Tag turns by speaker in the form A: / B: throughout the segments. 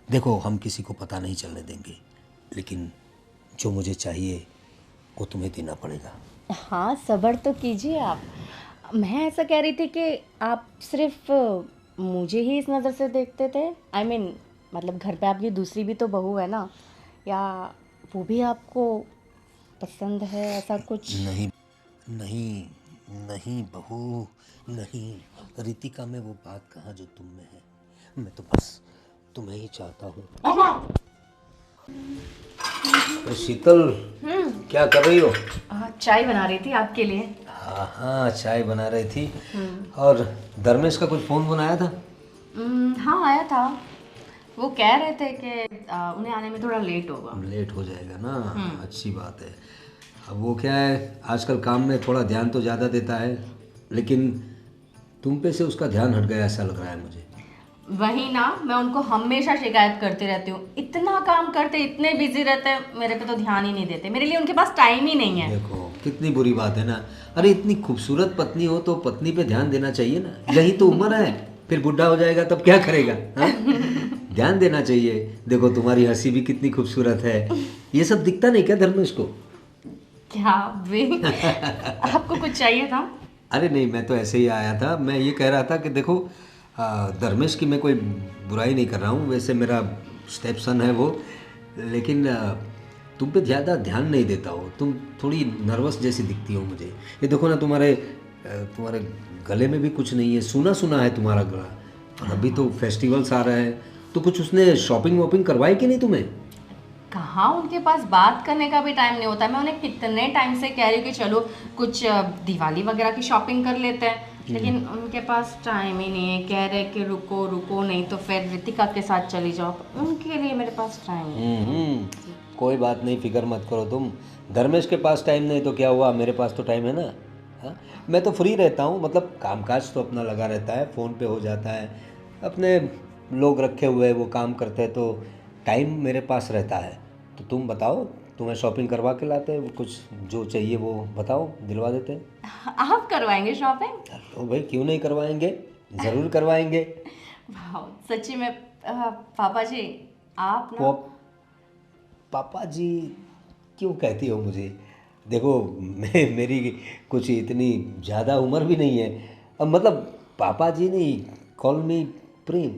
A: देखो हम किसी को पता नहीं चलने देंगे, लेकिन जो मुझे चाहिए वो तुम्हें देना पड़ेगा।
B: हाँ, सब्र तो कीजिए आप। मैं ऐसा कह रही थी कि आप सिर्फ मुझे ही इस नज़र से देखते थे। मतलब घर पे आपकी दूसरी भी तो बहू है ना, या वो भी आपको पसंद है, ऐसा कुछ?
A: नहीं नहीं नहीं बहू, नहीं। रितिका में वो बात कहाँ जो तुम में है। मैं तो बस तुम्हें ही चाहता हूँ। अरे शीतल, क्या कर रही हो?
B: चाय बना रही थी आपके लिए।
A: हाँ हाँ, चाय बना रही थी। और धर्मेश का कुछ फ़ोन बनाया था?
B: हाँ, आया था। वो कह रहे थे कि उन्हें आने में थोड़ा लेट होगा।
A: लेट हो जाएगा ना, अच्छी बात है। अब वो क्या है, आजकल काम में थोड़ा ध्यान तो ज़्यादा देता है, लेकिन तुम पे से उसका ध्यान हट गया ऐसा लग रहा है मुझे।
B: वही ना, मैं उनको हमेशा शिकायत करती रहती हूँ, इतना काम करते, इतने बिजी रहते हैं, मेरे पे तो ध्यान ही नहीं देते। मेरे लिए उनके पास टाइम ही नहीं है।
A: देखो कितनी बुरी बात है ना। अरे इतनी खूबसूरत पत्नी हो तो पत्नी पे ध्यान देना चाहिए ना, यही तो उम्र है। फिर बुढ़ा हो जाएगा तब क्या करेगा, हाँ? ध्यान देना चाहिए। देखो तुम्हारी हंसी भी कितनी खूबसूरत है, ये सब दिखता नहीं क्या धर्मेश को?
B: क्या वे आपको कुछ चाहिए था?
A: अरे नहीं, मैं तो ऐसे ही आया था। मैं ये कह रहा था कि देखो धर्मेश की मैं कोई बुराई नहीं कर रहा हूँ, वैसे मेरा स्टेप सन है वो, लेकिन तुम पे ज़्यादा ध्यान नहीं देता हो। तुम थोड़ी नर्वस जैसी दिखती हो मुझे। ये देखो ना, तुम्हारे गले में भी कुछ नहीं है, सूना सूना है तुम्हारा गला। और अभी तो फेस्टिवल्स आ रहे हैं, तो कुछ उसने शॉपिंग वॉपिंग करवाई कि नहीं तुम्हें?
B: कहाँ, उनके पास बात करने का भी टाइम नहीं होता। मैं उन्हें कितने टाइम से कह रही हूँ कि चलो कुछ दिवाली वगैरह की शॉपिंग कर लेते हैं, लेकिन उनके पास टाइम ही नहीं है। कह रहे कि रुको रुको, नहीं तो फिर रितिका के साथ चली जाओ। उनके लिए मेरे पास टाइम नहीं है।
A: कोई बात नहीं, फिक्र मत करो तुम। धर्मेश के पास टाइम नहीं तो क्या हुआ, मेरे पास तो टाइम है ना। हाँ, मैं तो फ्री रहता हूँ, मतलब कामकाज तो अपना लगा रहता है, फ़ोन पे हो जाता है। अपने लोग रखे हुए हैं, वो काम करते हैं, तो टाइम मेरे पास रहता है। तो तुम बताओ, तुम्हें शॉपिंग करवा के लाते हैं, कुछ जो चाहिए वो बताओ, दिलवा देते हैं।
B: आप करवाएंगे शॉपिंग?
A: तो भाई क्यों नहीं करवाएंगे, ज़रूर करवाएंगे।
B: वाह, सच्ची में। पापा जी, आप ना।
A: पॉप पापा जी क्यों कहती हो मुझे? देखो मेरी कुछ इतनी ज़्यादा उम्र भी नहीं है। अब मतलब पापा जी नहीं, कॉल मी प्रेम।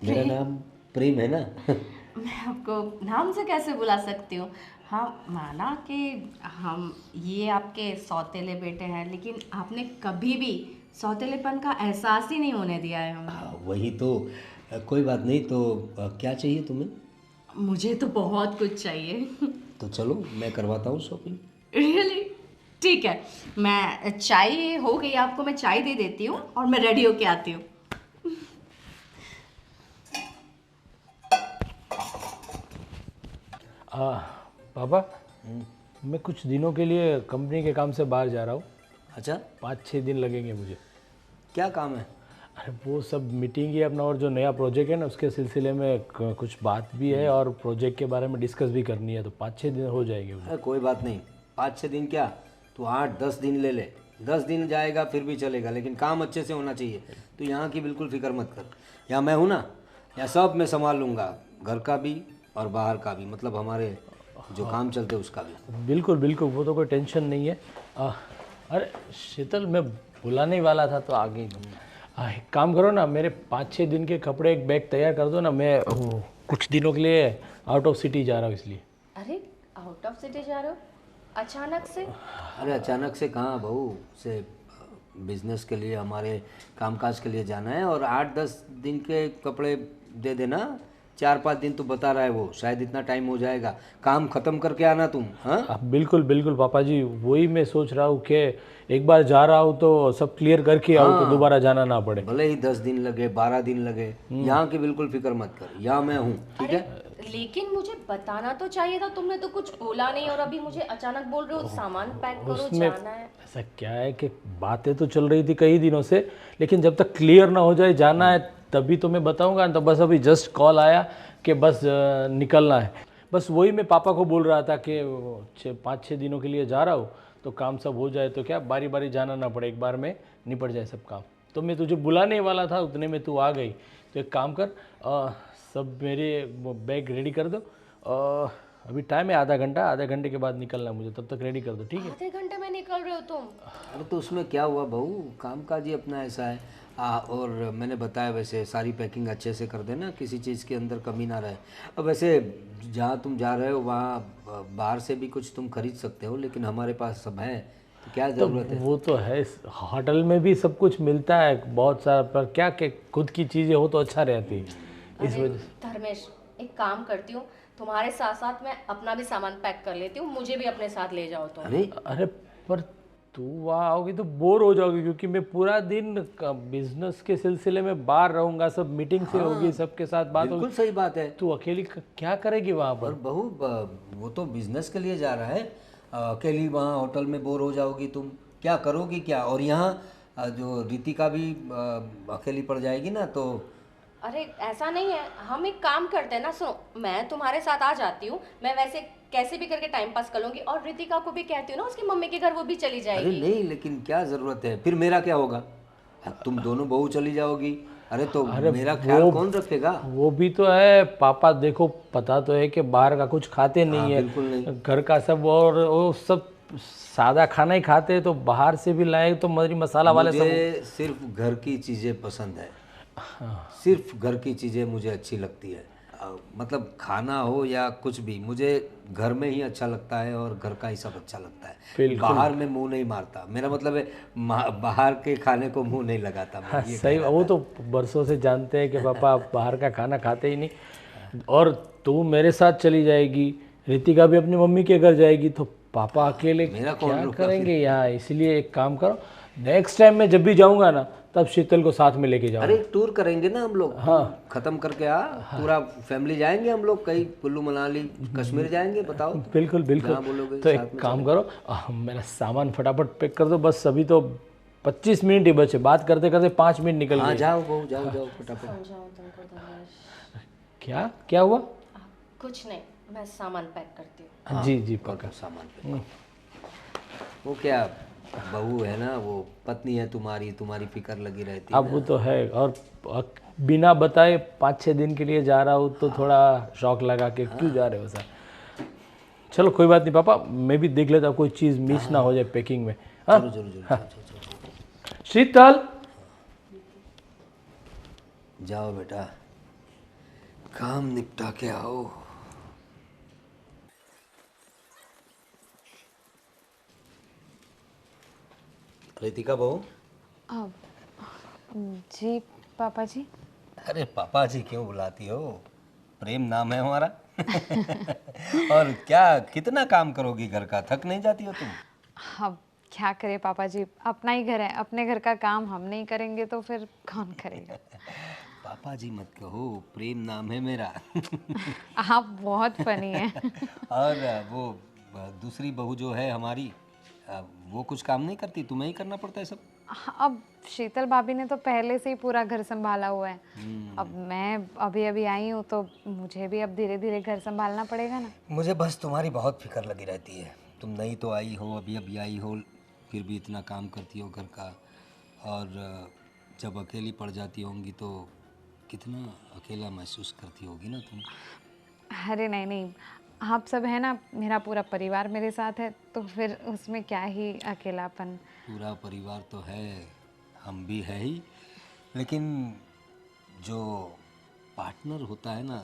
A: मेरा नाम प्रेम है ना।
B: मैं आपको नाम से कैसे बुला सकती हूँ? हाँ, माना कि हम ये आपके सौतेले बेटे हैं, लेकिन आपने कभी भी सौतेलेपन का एहसास ही नहीं होने दिया है हमें।
A: हाँ, वही तो। कोई बात नहीं, तो क्या चाहिए तुम्हें?
B: मुझे तो बहुत कुछ चाहिए।
A: तो चलो मैं करवाता हूँ शॉपिंग।
B: रियली? ठीक है, मैं चाय हो गई, आपको मैं चाय दे देती हूँ और मैं रेडी होके आती हूँ।
C: आ, पापा, मैं कुछ दिनों के लिए कंपनी के काम से बाहर जा रहा हूँ।
A: अच्छा,
C: 5-6 दिन लगेंगे मुझे।
A: क्या काम है?
C: अरे वो सब मीटिंग ही अपना, और जो नया प्रोजेक्ट है ना उसके सिलसिले में कुछ बात भी है और प्रोजेक्ट के बारे में डिस्कस भी करनी है, तो 5-6 दिन हो जाएंगे मुझे।
A: अरे कोई बात नहीं, 5-6 दिन क्या, तू 8-10 दिन ले ले। 10 दिन जाएगा फिर भी चलेगा, लेकिन काम अच्छे से होना चाहिए। तो यहाँ की बिल्कुल फिक्र मत कर, यहाँ मैं हूँ ना, यहाँ सब मैं संभाल लूँगा, घर का भी और बाहर का भी, मतलब हमारे जो काम चलते हैं उसका भी।
C: बिल्कुल बिल्कुल, वो तो कोई टेंशन नहीं है। अरे शीतल, मैं बुलाने ही वाला था तो आ गई तुम। एक काम करो ना, मेरे 5-6 दिन के कपड़े एक बैग तैयार कर दो ना। मैं कुछ दिनों के लिए आउट ऑफ सिटी जा रहा हूँ इसलिए।
B: अरे, आउट ऑफ सिटी जा रहे हो अचानक से?
A: अरे अचानक से कहाँ बहू, से बिजनेस के लिए, हमारे कामकाज के लिए जाना है, और 8-10 दिन के कपड़े दे देना। 4-5 दिन तो बता रहा है वो, शायद इतना टाइम हो जाएगा। काम ख़त्म करके आना तुम, हाँ।
C: बिल्कुल बिल्कुल पापा जी, वही मैं सोच रहा हूँ कि एक बार जा रहा हूँ तो सब क्लियर करके आऊँ, तो दोबारा जाना ना पड़े।
A: भले ही 10 दिन लगे, 12 दिन लगे, यहाँ की बिल्कुल फिक्र मत कर, यहाँ मैं हूँ, ठीक है।
B: लेकिन मुझे बताना तो चाहिए था, तुमने तो कुछ बोला नहीं और अभी मुझे अचानक बोल रहे हो सामान पैक करो,
C: उसमें
B: जाना है।
C: ऐसा क्या है कि बातें तो चल रही थी कई दिनों से, लेकिन जब तक क्लियर ना हो जाए जाना है तभी तो मैं बताऊंगा। तो बस अभी जस्ट कॉल आया कि बस निकलना है। बस वही मैं पापा को बोल रहा था कि 5-6 दिनों के लिए जा रहा हूँ, तो काम सब हो जाए तो क्या बारी बारी जाना ना पड़े, एक बार में निपट जाए सब काम। तो मैं तुझे बुलाने वाला था, उतने में तू आ गई। तो एक काम कर, सब मेरे वो बैग रेडी कर दो और अभी टाइम है आधा घंटे के बाद निकलना है मुझे, तब तक रेडी कर दो, ठीक है?
B: आधे घंटे में निकल रहे हो तुम?
A: अरे तो उसमें क्या हुआ बहू, काम काज ही अपना ऐसा है। और मैंने बताया वैसे सारी पैकिंग अच्छे से कर देना, किसी चीज़ के अंदर कमी ना रहे। अब वैसे जहाँ तुम जा रहे हो वहाँ बाहर से भी कुछ तुम खरीद सकते हो, लेकिन हमारे पास सब है, तो क्या ज़रूरत है।
C: वो तो है, होटल में भी सब कुछ मिलता है बहुत सारा, पर क्या कि खुद की चीज़ें हो तो अच्छा रहती है, इस
B: अरे
C: वजह से।
B: धर्मेश, एक काम करती हूँ, तुम्हारे साथ साथ मैं अपना भी सामान पैक कर लेती हूँ, मुझे भी अपने साथ ले जाओ तुम।
A: अरे
C: पर तू वहाँ आओगी तो बोर हो जाओगी, क्योंकि मैं पूरा दिन बिजनेस के सिलसिले में बाहर रहूँगा, सब मीटिंग से होगी, सबके साथ बात होगी।
A: बिल्कुल सही बात है।
C: तू अकेली क्या करेगी वहाँ पर?
A: और बहू वो तो बिजनेस के लिए जा रहा है, अकेली वहाँ होटल में बोर हो जाओगी तुम, क्या करोगी क्या। और यहाँ जो रितिका भी अकेली पड़ जाएगी ना तो।
B: अरे ऐसा नहीं है, हम एक काम करते हैं ना, सुनो, मैं तुम्हारे साथ आ जाती हूँ, मैं वैसे कैसे भी करके टाइम पास कर लूंगी, और रितिका को भी कहती हूँ ना उसकी मम्मी के घर, वो भी चली
A: अरे
B: जाएगी।
A: नहीं, लेकिन क्या ज़रूरत है, फिर मेरा क्या होगा। तुम दोनों बहू चली जाओगी, अरे तो मेरा ख्याल कौन रखेगा।
C: वो भी तो है पापा, देखो पता तो है कि बाहर का कुछ खाते नहीं है,
A: बिल्कुल नहीं।
C: घर का सब, और वो सब सादा खाना ही खाते हैं, तो बाहर से भी लाए तो मरी मसाला वाले सब।
A: मुझे सिर्फ घर की चीज़ें पसंद है, सिर्फ घर की चीज़ें मुझे अच्छी लगती है। मतलब खाना हो या कुछ भी, मुझे घर में ही अच्छा लगता है और घर का ही सब अच्छा लगता है। बाहर में मुंह नहीं मारता, मेरा मतलब है बाहर के खाने को मुंह नहीं लगाता मैं, ये
C: सही, वो तो बरसों से जानते हैं कि पापा आप बाहर का खाना खाते ही नहीं। और तू मेरे साथ चली जाएगी, रितिका भी अपनी मम्मी के घर जाएगी, तो पापा अकेले
A: मेरा कौन
C: क्या
A: रुकता
C: करेंगे यहाँ। इसलिए एक काम करो, नेक्स्ट टाइम मैं जब भी जाऊँगा ना, तब शीतल को साथ में लेके जाऊँगा।
A: अरे टूर करेंगे ना हम लोग, खत्म करके पूरा फैमिली जाएंगे हम लोग, कहीं कुल्लू मनाली कश्मीर जाएंगे, बताओ।
C: बिल्कुल बिल्कुल।
A: जहाँ बोलोगे
C: तो एक काम करो, मेरा सामान फटाफट पैक कर दो, बस अभी तो 25 मिनट ही बचे, बात करते करते 5 मिनट निकल
A: हाँ
C: गए।
A: जाओ बहू, जाओ जाओ फटाफट।
B: समझाओ तुमको धर्मेश।
C: क्या क्या हुआ?
B: कुछ नहीं, मैं सामान पैक करती हूँ।
C: जी जी पक्का।
A: सामान पे वो क्या बहू है ना, वो पत्नी है तुम्हारी, तुम्हारी फिक्र लगी रहती है।
C: अब वो तो है, और बिना बताए 5-6 दिन के लिए जा रहा हूँ तो थोड़ा शौक लगा के क्यों जा रहे हो सर। चलो कोई बात नहीं पापा, मैं भी देख लेता हूँ कोई चीज़ मिस ना हो जाए पैकिंग में। हाँ
A: जरूर जरूर जरूर, जाओ,
C: शीतल,
A: जाओ बेटा, काम निपटा के आओ। रितिका बहू।
D: अब जी पापा जी।
A: अरे पापा जी क्यों बुलाती हो, प्रेम नाम है हमारा। और क्या कितना काम करोगी घर का, थक नहीं जाती हो तुम?
D: अब क्या करे पापा जी, अपना ही घर है, अपने घर का काम हम नहीं करेंगे तो फिर कौन करेगा।
A: पापा जी मत कहो, प्रेम नाम है मेरा।
D: आप बहुत फनी हैं।
A: और वो दूसरी बहू जो है हमारी, वो कुछ काम नहीं करती, तुम्हें ही करना पड़ता है सब।
D: अब शीतल भाभी ने तो पहले से ही पूरा घर संभाला हुआ है, अब मैं अभी अभी आई हूँ तो मुझे भी अब धीरे धीरे घर संभालना पड़ेगा ना।
A: मुझे बस तुम्हारी बहुत फिक्र लगी रहती है, तुम नई तो आई हो, अभी अभी आई हो, फिर भी इतना काम करती हो घर का। और जब अकेली पड़ जाती होंगी तो कितना अकेला महसूस करती होगी ना तुम।
D: अरे नहीं नहीं, आप सब है ना, मेरा पूरा परिवार मेरे साथ है, तो फिर उसमें क्या ही अकेलापन।
A: पूरा परिवार तो है, हम भी है ही, लेकिन जो पार्टनर होता है ना,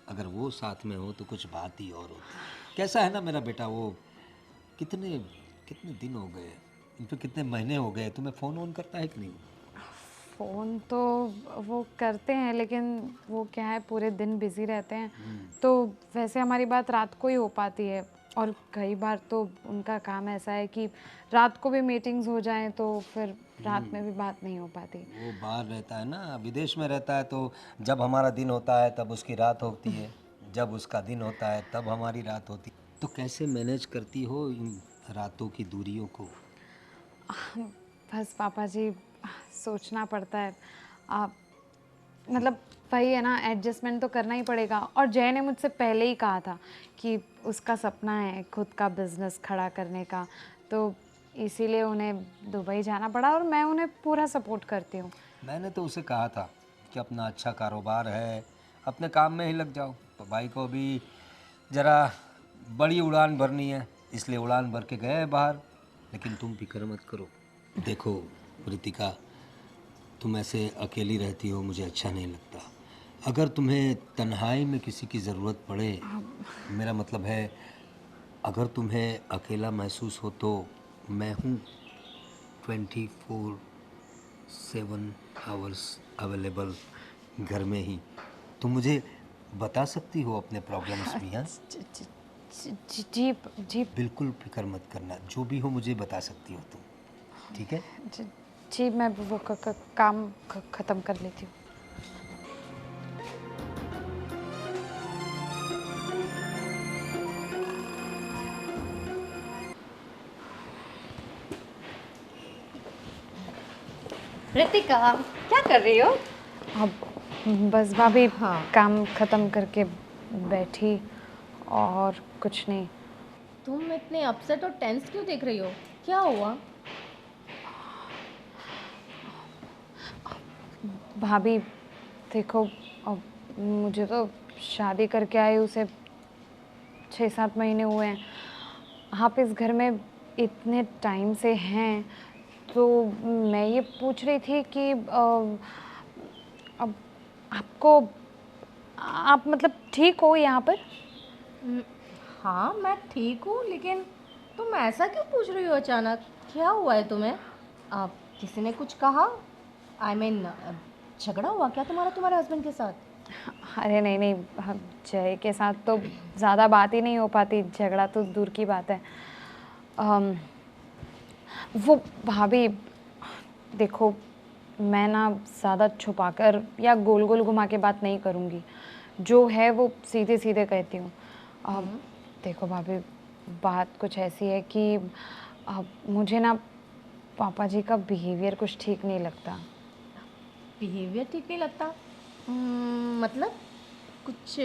A: अगर वो साथ में हो तो कुछ बात ही और होती है। कैसा है ना मेरा बेटा, वो कितने कितने दिन हो गए, इन पे कितने महीने हो गए, तुम्हें फ़ोन ऑन करता है कि नहीं?
D: फ़ोन तो वो करते हैं, लेकिन वो क्या है पूरे दिन बिज़ी रहते हैं, तो वैसे हमारी बात रात को ही हो पाती है, और कई बार तो उनका काम ऐसा है कि रात को भी मीटिंग्स हो जाएं तो फिर रात में भी बात नहीं हो पाती।
A: वो बाहर रहता है ना, विदेश में रहता है, तो जब हमारा दिन होता है तब उसकी रात होती है, जब उसका दिन होता है तब हमारी रात होती है। तो कैसे मैनेज करती हो इन रातों की दूरियों को?
D: बस पापा जी, सोचना पड़ता है। आप मतलब वही है ना, एडजस्टमेंट तो करना ही पड़ेगा। और जय ने मुझसे पहले ही कहा था कि उसका सपना है खुद का बिजनेस खड़ा करने का, तो इसीलिए उन्हें दुबई जाना पड़ा, और मैं उन्हें पूरा सपोर्ट करती हूँ।
A: मैंने तो उसे कहा था कि अपना अच्छा कारोबार है, अपने काम में ही लग जाओ। तो भाई को भी ज़रा बड़ी उड़ान भरनी है, इसलिए उड़ान भर के गए बाहर। लेकिन तुम फिक्र मत करो। देखो रितिका, तुम ऐसे अकेली रहती हो, मुझे अच्छा नहीं लगता। अगर तुम्हें तन्हाई में किसी की ज़रूरत पड़े, मेरा मतलब है अगर तुम्हें अकेला महसूस हो, तो मैं हूँ 24/7 आवर्स अवेलेबल घर में ही। तुम मुझे बता सकती हो अपने प्रॉब्लम्स भी। हाँ,
D: जी जी
A: बिल्कुल फिक्र मत करना, जो भी हो मुझे बता सकती हो तुम, ठीक है?
D: जी जी, मैं वो काम ख़त्म कर लेती हूँ।
B: रितिका, क्या कर रही हो?
D: अब बस भाभी,
B: हाँ।
D: काम ख़त्म करके बैठी और कुछ नहीं।
B: तुम इतने अपसेट और टेंस क्यों देख रही हो? क्या हुआ?
D: भाभी देखो, अब मुझे तो शादी करके आई उसे 6-7 महीने हुए हैं। आप इस घर में इतने टाइम से हैं, तो मैं ये पूछ रही थी कि अब आपको, आप मतलब ठीक हो यहाँ पर?
B: हम्म, हाँ मैं ठीक हूँ, लेकिन तुम ऐसा क्यों पूछ रही हो अचानक? क्या हुआ है तुम्हें? किसी ने कुछ कहा? आई मीन झगड़ा हुआ क्या तुम्हारे हस्बैंड के साथ?
D: अरे नहीं नहीं, जय के साथ तो ज़्यादा बात ही नहीं हो पाती, झगड़ा तो दूर की बात है। अम, वो भाभी देखो, मैं ना ज़्यादा छुपाकर या गोल गोल घुमा के बात नहीं करूँगी। जो है वो सीधे सीधे कहती हूँ। देखो भाभी, बात कुछ ऐसी है कि मुझे ना पापा जी का बिहेवियर कुछ ठीक नहीं लगता।
B: बिहेवियर ठीक नहीं लगता? मतलब कुछ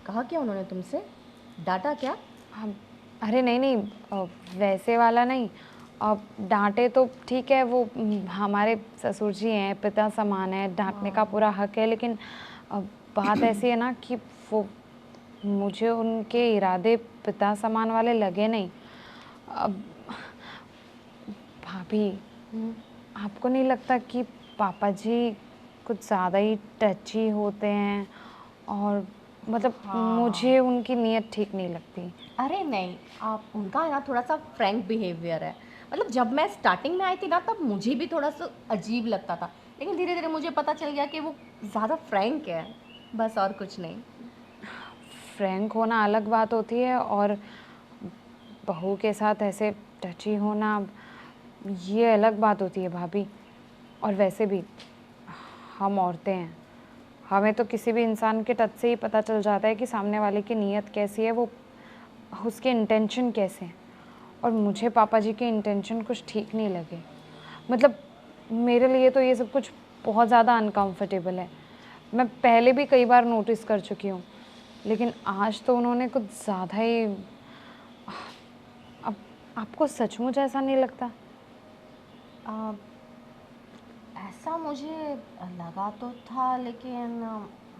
B: कहा क्या उन्होंने तुमसे? डांटा क्या?
D: हम, अरे नहीं नहीं, वैसे वाला नहीं। अब डांटे तो ठीक है, वो हमारे ससुर जी हैं, पिता समान है, डांटने का पूरा हक है। लेकिन अब बात ऐसी है ना कि वो, मुझे उनके इरादे पिता समान वाले लगे नहीं। अब भाभी, आपको नहीं लगता कि पापा जी कुछ ज़्यादा ही टची होते हैं? और मतलब मुझे उनकी नीयत ठीक नहीं लगती।
B: अरे नहीं, आप उनका है ना थोड़ा सा फ्रैंक बिहेवियर है। मतलब जब मैं स्टार्टिंग में आई थी ना, तब मुझे भी थोड़ा सा अजीब लगता था, लेकिन धीरे धीरे मुझे पता चल गया कि वो ज़्यादा फ्रैंक है, बस और कुछ नहीं।
D: फ्रैंक होना अलग बात होती है, और बहू के साथ ऐसे टची होना, ये अलग बात होती है भाभी। और वैसे भी हम औरतें हैं, हमें तो किसी भी इंसान के टच से ही पता चल जाता है कि सामने वाले की नीयत कैसी है, वो उसके इंटेंशन कैसे हैं। और मुझे पापा जी के इंटेंशन कुछ ठीक नहीं लगे। मतलब मेरे लिए तो ये सब कुछ बहुत ज़्यादा अनकंफर्टेबल है। मैं पहले भी कई बार नोटिस कर चुकी हूँ, लेकिन आज तो उन्होंने कुछ ज़्यादा ही। अब आपको सचमुच ऐसा नहीं लगता?
B: आ, ऐसा मुझे लगा तो था, लेकिन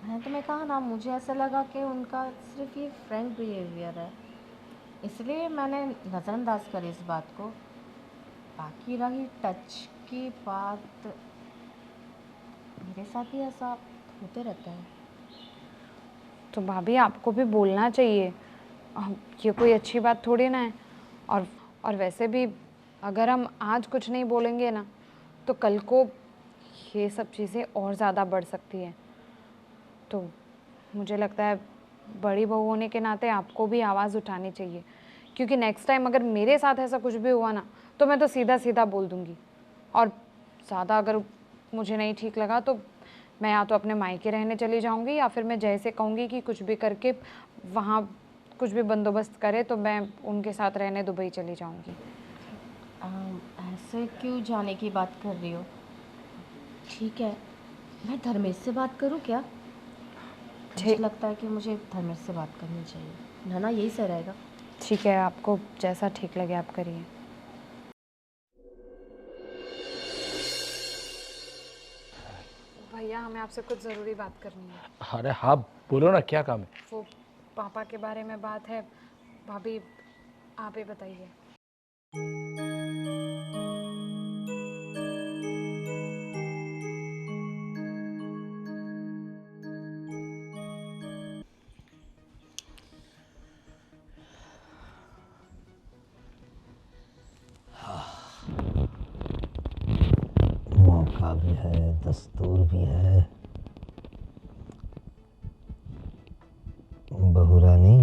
B: मैंने तुम्हें कहा ना, मुझे ऐसा लगा कि उनका सिर्फ ये फ्रैंक बिहेवियर है, इसलिए मैंने नज़रअंदाज करी इस बात को। बाकी रही टच की बात, मेरे साथ ही ऐसा होते रहता है।
D: तो भाभी, आपको भी बोलना चाहिए। ये कोई अच्छी बात थोड़ी ना है। और वैसे भी अगर हम आज कुछ नहीं बोलेंगे ना, तो कल को ये सब चीज़ें और ज़्यादा बढ़ सकती हैं। तो मुझे लगता है बड़ी बहू होने के नाते आपको भी आवाज़ उठानी चाहिए, क्योंकि नेक्स्ट टाइम अगर मेरे साथ ऐसा कुछ भी हुआ ना, तो मैं तो सीधा सीधा बोल दूँगी। और ज़्यादा अगर मुझे नहीं ठीक लगा, तो मैं या तो अपने मायके रहने चली जाऊँगी, या फिर मैं जैसे कहूँगी कि कुछ भी करके वहाँ कुछ भी बंदोबस्त करे, तो मैं उनके साथ रहने दुबई चली जाऊँगी।
B: ऐसे क्यों जाने की बात कर रही हो? ठीक है, मैं धर्मेश से बात करूँ क्या? मुझे
D: ठीक
B: लगता है कि मुझे धर्मेश से बात करनी चाहिए, ना यही सही रहेगा।
D: ठीक है, आपको जैसा ठीक लगे आप करिए। भैया हमें आपसे कुछ ज़रूरी बात करनी है।
C: अरे हाँ बोलो ना, क्या काम है?
D: वो पापा के बारे में बात है। भाभी आप ही बताइए।
A: मौका भी है, दस्तूर भी है। बहू रानी,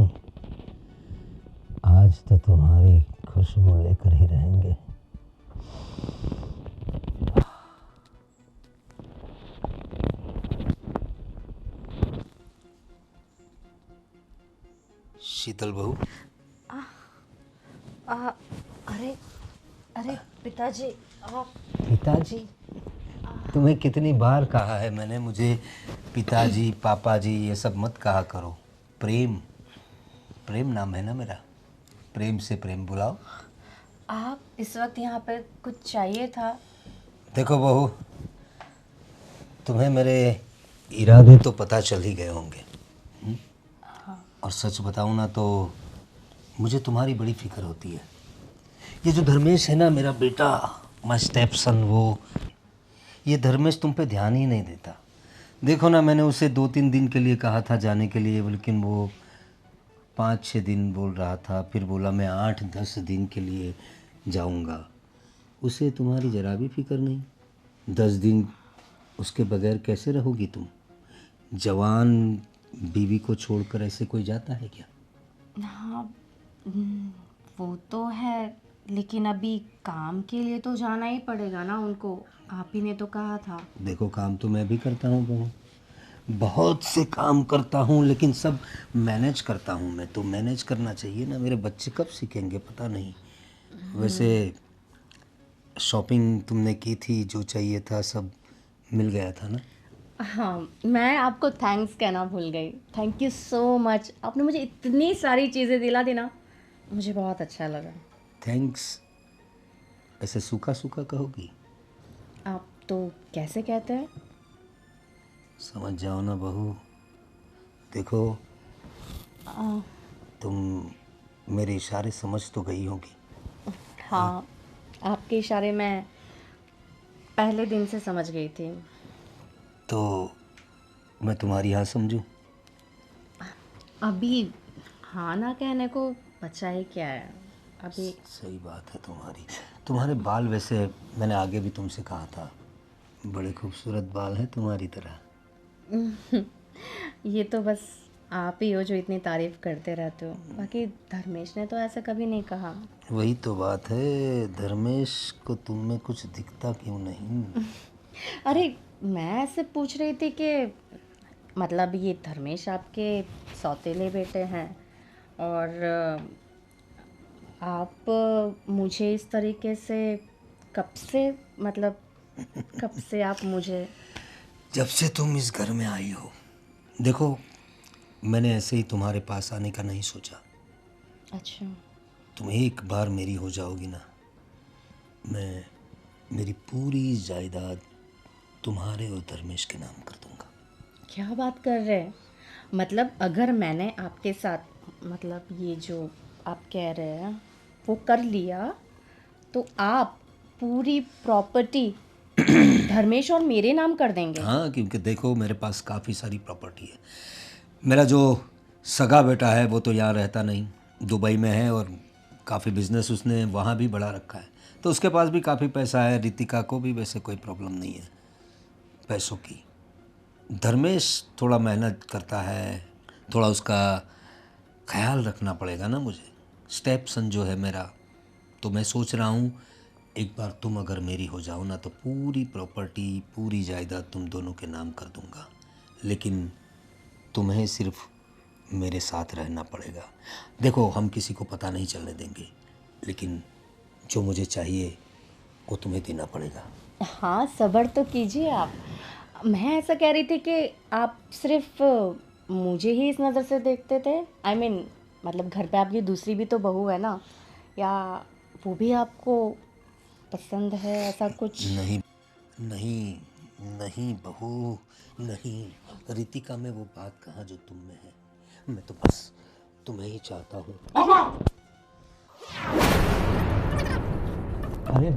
A: आज तो तुम्हारी खुशबू लेकर ही रहेंगे। शीतल बहू।
B: अरे अरे पिताजी, आप
A: पिताजी? तुम्हें कितनी बार कहा है मैंने, मुझे पिताजी पापा जी ये सब मत कहा करो। प्रेम, प्रेम नाम है ना मेरा, प्रेम से प्रेम बुलाओ।
B: आप इस वक्त यहाँ पे कुछ चाहिए था?
A: देखो बहू, तुम्हें मेरे इरादे तो पता चल ही गए होंगे। और सच बताऊँ ना तो मुझे तुम्हारी बड़ी फिक्र होती है। ये जो धर्मेश है ना मेरा बेटा, माय स्टेप सन, वो ये धर्मेश तुम पे ध्यान ही नहीं देता। देखो ना, मैंने उसे 2-3 दिन के लिए कहा था जाने के लिए, लेकिन वो 5-6 दिन बोल रहा था, फिर बोला मैं 8-10 दिन के लिए जाऊंगा। उसे तुम्हारी ज़रा भी फिक्र नहीं। 10 दिन उसके बगैर कैसे रहोगी तुम? जवान बीवी को छोड़कर ऐसे कोई जाता है क्या?
B: हाँ, वो तो है, लेकिन अभी काम के लिए तो जाना ही पड़ेगा ना उनको। आप ही ने तो कहा था।
A: देखो, काम तो मैं भी करता हूँ बहू, बहुत से काम करता हूँ, लेकिन सब मैनेज करता हूँ मैं। तो मैनेज करना चाहिए ना, मेरे बच्चे कब सीखेंगे पता नहीं। वैसे शॉपिंग तुमने की थी, जो चाहिए था सब मिल गया था ना?
B: हाँ, मैं आपको थैंक्स कहना भूल गई। थैंक यू सो मच, आपने मुझे इतनी सारी चीज़ें दिला दी ना, मुझे बहुत अच्छा लगा।
A: थैंक्स ऐसे सूखा सूखा कहोगी?
B: आप तो कैसे कहते हैं?
A: समझ जाओ ना बहू। देखो, तुम मेरे इशारे समझ तो गई होगी।
B: हाँ, आपके इशारे मैं पहले दिन से समझ गई थी।
A: तो मैं तुम्हारी हाँ समझूं?
B: अभी हाँ ना कहने को बचा ही क्या है अभी।
A: सही बात है तुम्हारी। तुम्हारे बाल, वैसे मैंने आगे भी तुमसे कहा था, बड़े खूबसूरत बाल हैं तुम्हारी तरह।
B: ये तो बस आप ही हो जो इतनी तारीफ करते रहते हो, बाकी धर्मेश ने तो ऐसा कभी नहीं कहा।
A: वही तो बात है, धर्मेश को तुम में कुछ दिखता क्यों नहीं?
B: अरे, मैं ऐसे पूछ रही थी कि मतलब ये धर्मेश आपके सौतेले बेटे हैं और आप मुझे इस तरीके से कब से, मतलब कब से आप मुझे?
A: जब से तुम इस घर में आई हो। देखो, मैंने ऐसे ही तुम्हारे पास आने का नहीं सोचा।
B: अच्छा,
A: तुम एक बार मेरी हो जाओगी ना, मैं मेरी पूरी जायदाद तुम्हारे और धर्मेश के नाम कर दूंगा।
B: क्या बात कर रहे हैं? मतलब अगर मैंने आपके साथ, मतलब ये जो आप कह रहे हैं वो कर लिया, तो आप पूरी प्रॉपर्टी धर्मेश और मेरे नाम कर देंगे?
A: हाँ, क्योंकि देखो मेरे पास काफ़ी सारी प्रॉपर्टी है। मेरा जो सगा बेटा है वो तो यहाँ रहता नहीं, दुबई में है, और काफ़ी बिजनेस उसने वहाँ भी बढ़ा रखा है, तो उसके पास भी काफ़ी पैसा है। रितिका को भी वैसे कोई प्रॉब्लम नहीं है पैसों की। धर्मेश थोड़ा मेहनत करता है, थोड़ा उसका ख्याल रखना पड़ेगा ना मुझे। स्टेप सन जो है मेरा, तो मैं सोच रहा हूँ एक बार तुम अगर मेरी हो जाओ ना, तो पूरी प्रॉपर्टी, पूरी जायदाद तुम दोनों के नाम कर दूंगा। लेकिन तुम्हें सिर्फ मेरे साथ रहना पड़ेगा। देखो, हम किसी को पता नहीं चलने देंगे, लेकिन जो मुझे चाहिए वो तुम्हें देना पड़ेगा।
B: हाँ, सब्र तो कीजिए आप। मैं ऐसा कह रही थी कि आप सिर्फ मुझे ही इस नज़र से देखते थे। आई मीन मतलब घर पे आपकी दूसरी भी तो बहू है ना, या वो भी आपको पसंद है, ऐसा कुछ?
A: नहीं नहीं, नहीं बहू, नहीं। रितिका में वो बात कहाँ जो तुम में है। मैं तो बस तुम्हें ही चाहता हूँ। अरे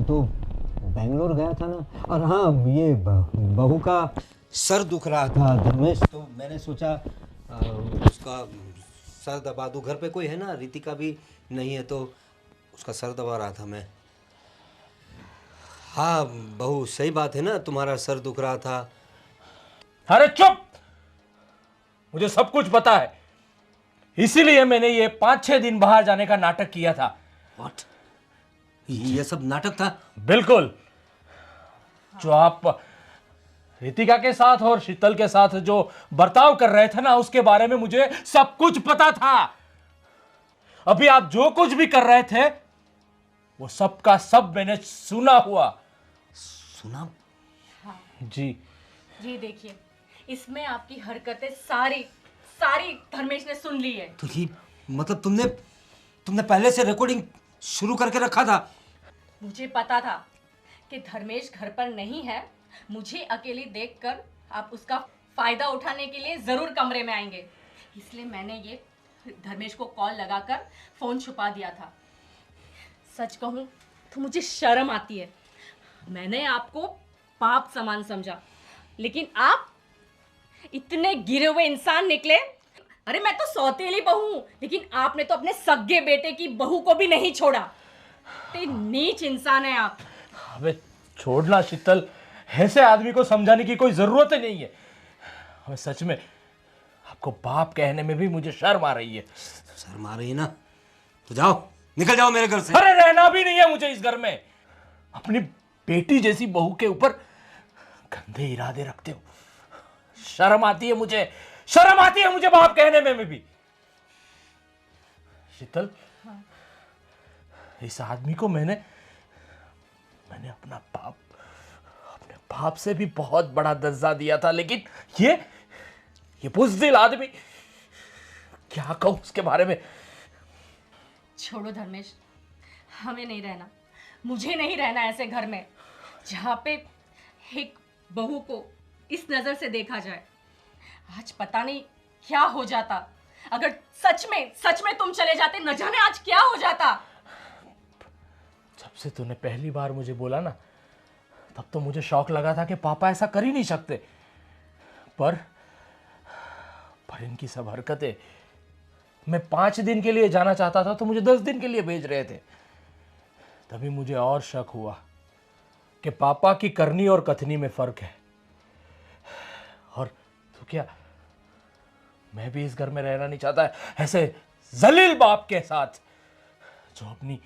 A: तो बेंगलोर गया था ना, और हाँ ये बहू का सर दुख रहा था धर्मेश, तो मैंने सोचा उसका सर दबा दूँ। घर पे कोई है ना, रितिका भी नहीं है, तो उसका सर दबा रहा था मैं। हाँ बहू, सही बात है ना, तुम्हारा सर दुख रहा था।
C: अरे चुप, मुझे सब कुछ पता है, इसीलिए मैंने ये 5-6 दिन बाहर जाने का नाटक किया था।
A: व्हाट? ये सब नाटक था?
C: बिल्कुल। जो आप रितिका के साथ और शीतल के साथ जो बर्ताव कर रहे थे ना, उसके बारे में मुझे सब कुछ पता था। अभी आप जो कुछ भी कर रहे थे वो सब का सब मैंने सुना हुआ।
A: सुना?
C: जी
B: ये देखिए, इसमें आपकी हरकतें सारी सारी धर्मेश ने सुन ली है।
A: तो ये मतलब तुमने पहले से रिकॉर्डिंग शुरू करके रखा था?
B: मुझे पता था कि धर्मेश घर पर नहीं है। मुझे अकेली देखकर आप उसका फायदा उठाने के लिए जरूर कमरे में आएंगे, इसलिए मैंने ये धर्मेश को कॉल लगाकर फोन छुपा दिया था। सच कहूं तो मुझे शर्म आती है। मैंने आपको पाप समान समझा, लेकिन आप इतने गिरे हुए इंसान निकले। अरे मैं तो सौतेली बहू हूं, लेकिन आपने तो अपने सगे बेटे की बहू को भी नहीं छोड़ा। इतने नीच इंसान है आप।
C: अबे छोड़ना शीतल, ऐसे आदमी को समझाने की कोई जरूरत ही नहीं है। अबे सच में आपको बाप कहने में भी मुझे शर्म आ रही है।
A: शर्म आ रही है ना, तो जाओ, निकल जाओ मेरे घर से।
C: अरे रहना भी नहीं है मुझे इस घर में। अपनी बेटी जैसी बहू के ऊपर गंदे इरादे रखते हो। शर्म आती है मुझे, शर्म आती है मुझे बाप कहने में भी। शीतल, इस आदमी को मैंने अपने बाप से भी बहुत बड़ा दर्जा दिया था, लेकिन ये बुज़दिल आदमी, क्या कहूं उसके बारे में।
B: छोड़ो धर्मेश, हमें नहीं रहना, मुझे नहीं रहना ऐसे घर में जहाँ पे एक बहू को इस नजर से देखा जाए। आज पता नहीं क्या हो जाता अगर सच में तुम चले जाते। न जाने आज क्या हो जाता।
C: जब से तूने पहली बार मुझे बोला ना, तब तो मुझे शौक लगा था कि पापा ऐसा कर ही नहीं सकते, पर इनकी सब हरकतें। मैं 5 दिन के लिए जाना चाहता था तो मुझे 10 दिन के लिए भेज रहे थे। तभी मुझे और शक हुआ कि पापा की करनी और कथनी में फर्क है। और तो क्या, मैं भी इस घर में रहना नहीं चाहता ऐसे जलील बाप के साथ जो अपनी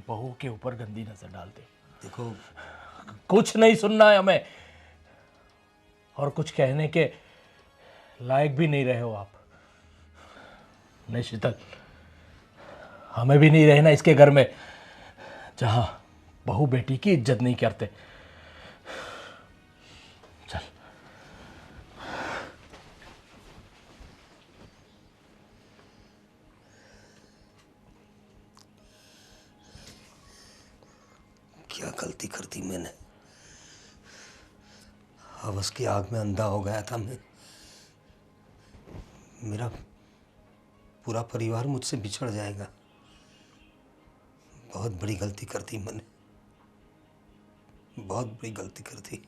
C: बहू के ऊपर गंदी नजर डालते।
A: देखो,
C: कुछ नहीं सुनना है हमें, और कुछ कहने के लायक भी नहीं रहे हो आप। नहीं शीतल, हमें भी नहीं रहना इसके घर में जहां बहू बेटी की इज्जत नहीं करते। चल।
A: क्या गलती कर दी मैंने। हवस की आग में अंधा हो गया था मैं। मेरा पूरा परिवार मुझसे बिछड़ जाएगा। बहुत बड़ी गलती कर दी मैंने, बहुत बड़ी गलती कर दी।